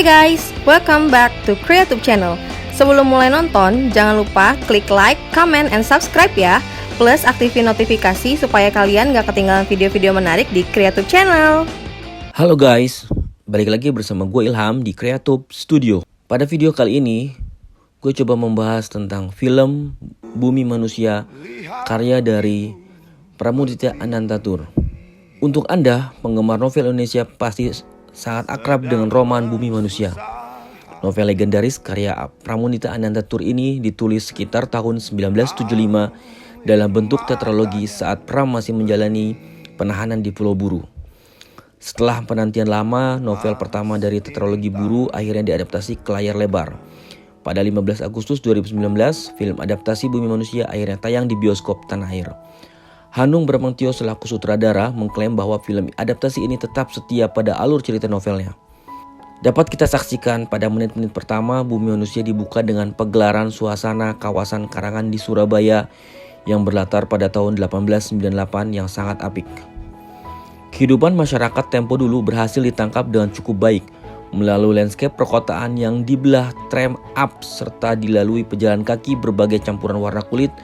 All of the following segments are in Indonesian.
Hai guys, welcome back to Creative Channel. Sebelum mulai nonton, jangan lupa klik like, comment, and subscribe ya. Plus aktifin notifikasi supaya kalian gak ketinggalan video-video menarik di Creative Channel. Halo guys, balik lagi bersama gue Ilham di Creative Studio. Pada video kali ini, gue coba membahas tentang film Bumi Manusia karya dari Pramudita Anantatur. Untuk Anda, penggemar novel Indonesia pasti sangat akrab dengan roman Bumi Manusia. Novel legendaris karya Pramudita Anantatur ini ditulis sekitar tahun 1975 dalam bentuk tetralogi saat Pram masih menjalani penahanan di Pulau Buru. Setelah penantian lama, novel pertama dari tetralogi Buru akhirnya diadaptasi ke layar lebar. Pada 15 Agustus 2019, film adaptasi Bumi Manusia akhirnya tayang di bioskop tanah air. Hanung Bramantyo selaku sutradara mengklaim bahwa film adaptasi ini tetap setia pada alur cerita novelnya. Dapat kita saksikan pada menit-menit pertama, Bumi Manusia dibuka dengan pegelaran suasana kawasan Karangan di Surabaya yang berlatar pada tahun 1898 yang sangat apik. Kehidupan masyarakat tempo dulu berhasil ditangkap dengan cukup baik melalui landscape perkotaan yang dibelah tram up serta dilalui pejalan kaki berbagai campuran warna kulit,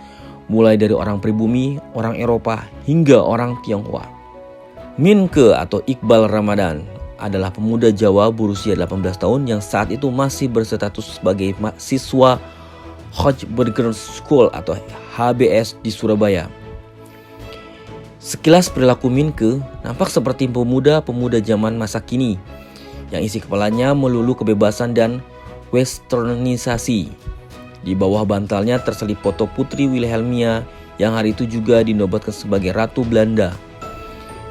mulai dari orang pribumi, orang Eropa, hingga orang Tionghoa. Minke atau Iqbal Ramadan adalah pemuda Jawa berusia 18 tahun yang saat itu masih berstatus sebagai siswa Hochberger School atau HBS di Surabaya. Sekilas perilaku Minke nampak seperti pemuda-pemuda zaman masa kini yang isi kepalanya melulu kebebasan dan westernisasi. Di bawah bantalnya terselip foto Putri Wilhelmina yang hari itu juga dinobatkan sebagai Ratu Belanda.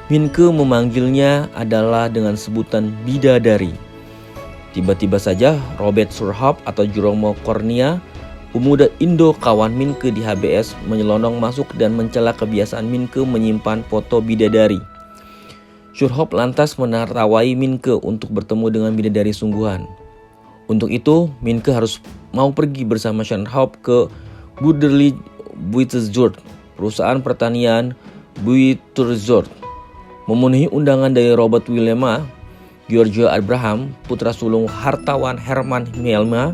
Minke memanggilnya adalah dengan sebutan bidadari. Tiba-tiba saja Robert Surhop atau Jeromo Cornea, pemuda Indo kawan Minke di HBS, menyelonong masuk dan mencela kebiasaan Minke menyimpan foto bidadari. Surhop lantas menertawai Minke untuk bertemu dengan bidadari sungguhan. Untuk itu, Minke harus mau pergi bersama Surhop ke Boerderij Buitenzorg, perusahaan pertanian Buitenzorg. Memenuhi undangan dari Robert Willema, George Abraham, putra sulung hartawan Herman Melma,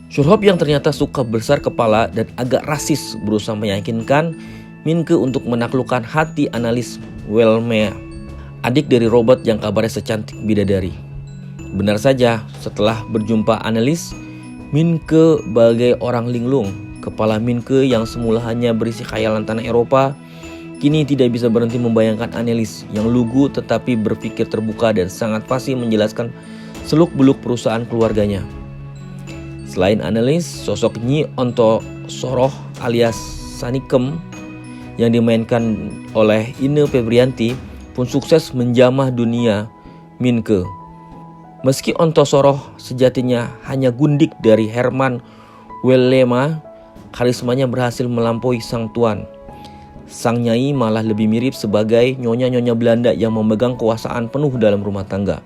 Surhop yang ternyata suka besar kepala dan agak rasis berusaha meyakinkan Minke untuk menaklukkan hati analis Wilhelmina, adik dari Robert yang kabarnya secantik bidadari. Benar saja, setelah berjumpa analis, Minke bagai orang linglung. Kepala Minke yang semula hanya berisi khayalan tanah Eropa, kini tidak bisa berhenti membayangkan analis yang lugu tetapi berpikir terbuka dan sangat fasih menjelaskan seluk-beluk perusahaan keluarganya. Selain analis, sosok Nyi Ontosoroh alias Sanikem yang dimainkan oleh Ine Febrianti pun sukses menjamah dunia Minke. Meski Ontosoroh sejatinya hanya gundik dari Herman Willema, karismanya berhasil melampaui sang tuan. Sang nyai malah lebih mirip sebagai nyonya-nyonya Belanda yang memegang kekuasaan penuh dalam rumah tangga.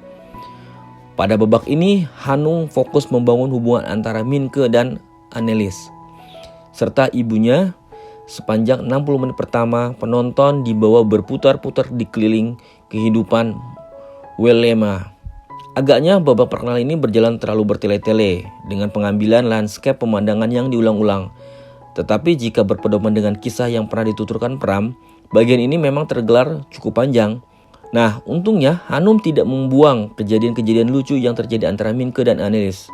Pada babak ini, Hanung fokus membangun hubungan antara Minke dan Annelies serta ibunya. Sepanjang 60 menit pertama, penonton dibawa berputar-putar di keliling kehidupan Willema. Agaknya babak perkenalan ini berjalan terlalu bertele-tele dengan pengambilan landscape pemandangan yang diulang-ulang. Tetapi jika berpedoman dengan kisah yang pernah dituturkan Pram, bagian ini memang tergelar cukup panjang. Nah, untungnya Hanum tidak membuang kejadian-kejadian lucu yang terjadi antara Minke dan Annelies.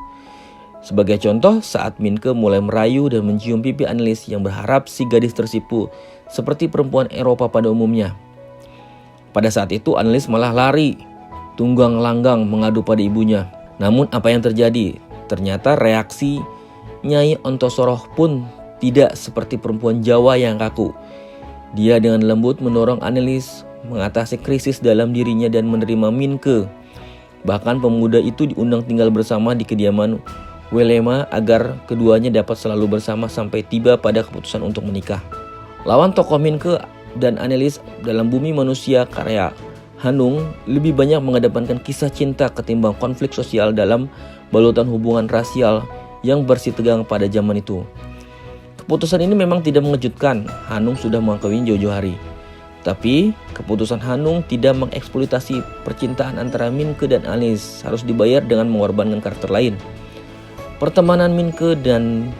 Sebagai contoh, saat Minke mulai merayu dan mencium pipi Annelies yang berharap si gadis tersipu seperti perempuan Eropa pada umumnya. Pada saat itu Annelies malah lari tunggang langgang mengadu pada ibunya. Namun apa yang terjadi? Ternyata reaksi Nyai Ontosoroh pun tidak seperti perempuan Jawa yang kaku. Dia dengan lembut mendorong Annelies mengatasi krisis dalam dirinya dan menerima Minke. Bahkan pemuda itu diundang tinggal bersama di kediaman Willema agar keduanya dapat selalu bersama sampai tiba pada keputusan untuk menikah. Lawan tokoh Minke dan Annelies dalam Bumi Manusia karya Hanung lebih banyak mengedepankan kisah cinta ketimbang konflik sosial dalam balutan hubungan rasial yang bersitegang pada zaman itu. Keputusan ini memang tidak mengejutkan. Hanung sudah mengakui jauh-jauh hari. Tapi keputusan Hanung tidak mengeksploitasi percintaan antara Minke dan Annelies harus dibayar dengan mengorbankan karakter lain. Pertemanan Minke dan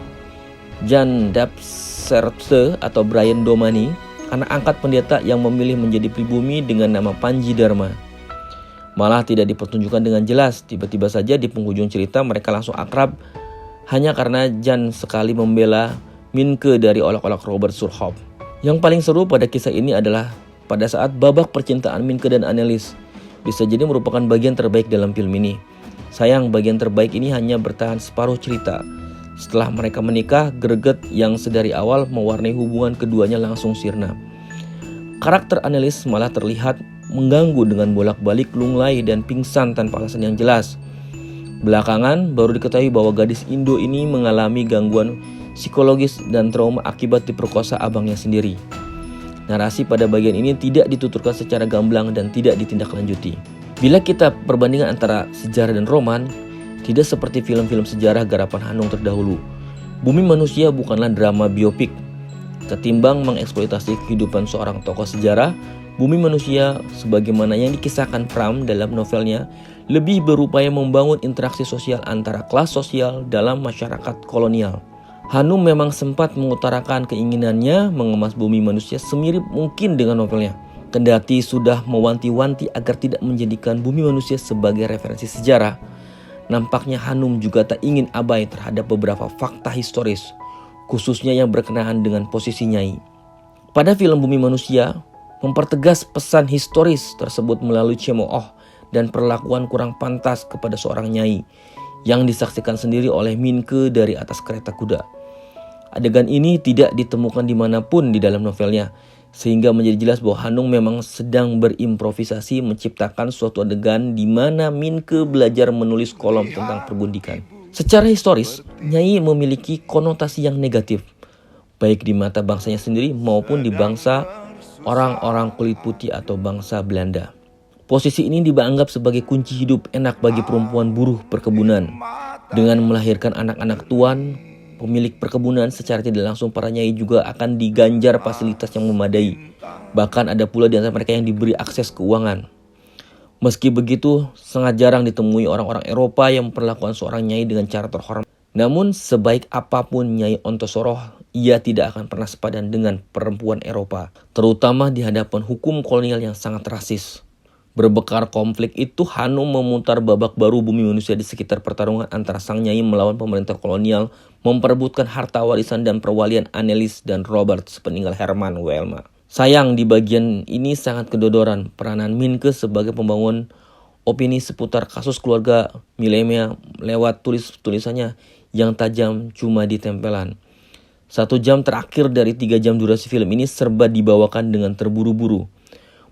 Jan Dapserse atau Brian Domani, anak angkat pendeta yang memilih menjadi pribumi dengan nama Panji Dharma, malah tidak dipertunjukkan dengan jelas. Tiba-tiba saja di penghujung cerita mereka langsung akrab hanya karena Jan sekali membela Minke dari olok-olok Robert Surhoff. Yang paling seru pada kisah ini adalah pada saat babak percintaan Minke dan Annelies bisa jadi merupakan bagian terbaik dalam film ini. Sayang, bagian terbaik ini hanya bertahan separuh cerita. Setelah mereka menikah, greget yang sedari awal mewarnai hubungan keduanya langsung sirna. Karakter Annelies malah terlihat mengganggu dengan bolak-balik lunglai dan pingsan tanpa alasan yang jelas. Belakangan baru diketahui bahwa gadis Indo ini mengalami gangguan psikologis dan trauma akibat diperkosa abangnya sendiri. Narasi pada bagian ini tidak dituturkan secara gamblang dan tidak ditindaklanjuti. Bila kita perbandingan antara sejarah dan roman, tidak seperti film-film sejarah garapan Hanung terdahulu. Bumi Manusia bukanlah drama biopik. Ketimbang mengeksploitasi kehidupan seorang tokoh sejarah, Bumi Manusia sebagaimana yang dikisahkan Pram dalam novelnya lebih berupaya membangun interaksi sosial antara kelas sosial dalam masyarakat kolonial. Hanung memang sempat mengutarakan keinginannya mengemas Bumi Manusia semirip mungkin dengan novelnya. Kendati sudah mewanti-wanti agar tidak menjadikan Bumi Manusia sebagai referensi sejarah, nampaknya Hanung juga tak ingin abai terhadap beberapa fakta historis, khususnya yang berkenaan dengan posisi Nyai. Pada film Bumi Manusia, mempertegas pesan historis tersebut melalui cemooh dan perlakuan kurang pantas kepada seorang Nyai yang disaksikan sendiri oleh Minke dari atas kereta kuda. Adegan ini tidak ditemukan dimanapun di dalam novelnya, sehingga menjadi jelas bahwa Hanung memang sedang berimprovisasi menciptakan suatu adegan di mana Minke belajar menulis kolom tentang pergundikan. Secara historis, Nyai memiliki konotasi yang negatif, baik di mata bangsanya sendiri maupun di bangsa orang-orang kulit putih atau bangsa Belanda. Posisi ini dianggap sebagai kunci hidup enak bagi perempuan buruh perkebunan. Dengan melahirkan anak-anak tuan, pemilik perkebunan, secara tidak langsung para nyai juga akan diganjar fasilitas yang memadai. Bahkan ada pula di antara mereka yang diberi akses keuangan. Meski begitu, sangat jarang ditemui orang-orang Eropa yang memperlakukan seorang nyai dengan cara terhormat. Namun, sebaik apapun Nyai Ontosoroh, ia tidak akan pernah sepadan dengan perempuan Eropa, terutama di hadapan hukum kolonial yang sangat rasis. Berbekal konflik itu, Hanung memutar babak baru Bumi Manusia di sekitar pertarungan antara sang nyai melawan pemerintah kolonial, memperebutkan harta warisan dan perwalian Annelies dan Robert sepeninggal Herman Welma. Sayang, di bagian ini sangat kedodoran peranan Minke sebagai pembangun opini seputar kasus keluarga Millemia lewat tulisannya yang tajam cuma di tempelan. 1 jam terakhir dari 3 jam durasi film ini serba dibawakan dengan terburu-buru.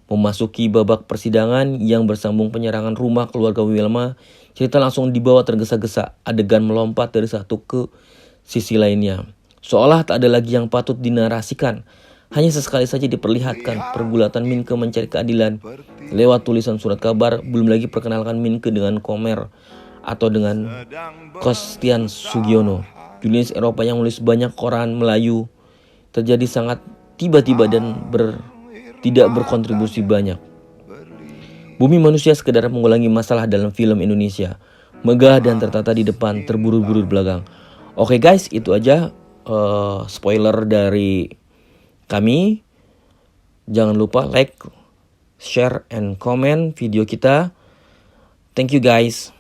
Memasuki babak persidangan yang bersambung penyerangan rumah keluarga Welma, cerita langsung dibawa tergesa-gesa, adegan melompat dari satu ke sisi lainnya. Seolah tak ada lagi yang patut dinarasikan, hanya sesekali saja diperlihatkan pergulatan Minke mencari keadilan lewat tulisan surat kabar, belum lagi perkenalkan Minke dengan Komer atau dengan Kostian Sugiono, jurnalis Eropa yang menulis banyak koran Melayu. Terjadi sangat tiba-tiba dan tidak berkontribusi banyak. Bumi Manusia sekedar mengulangi masalah dalam film Indonesia, megah dan tertata di depan, terburu-buru di belakang. Oke guys, itu aja spoiler dari kami. Jangan lupa like, share, and comment video kita. Thank you guys.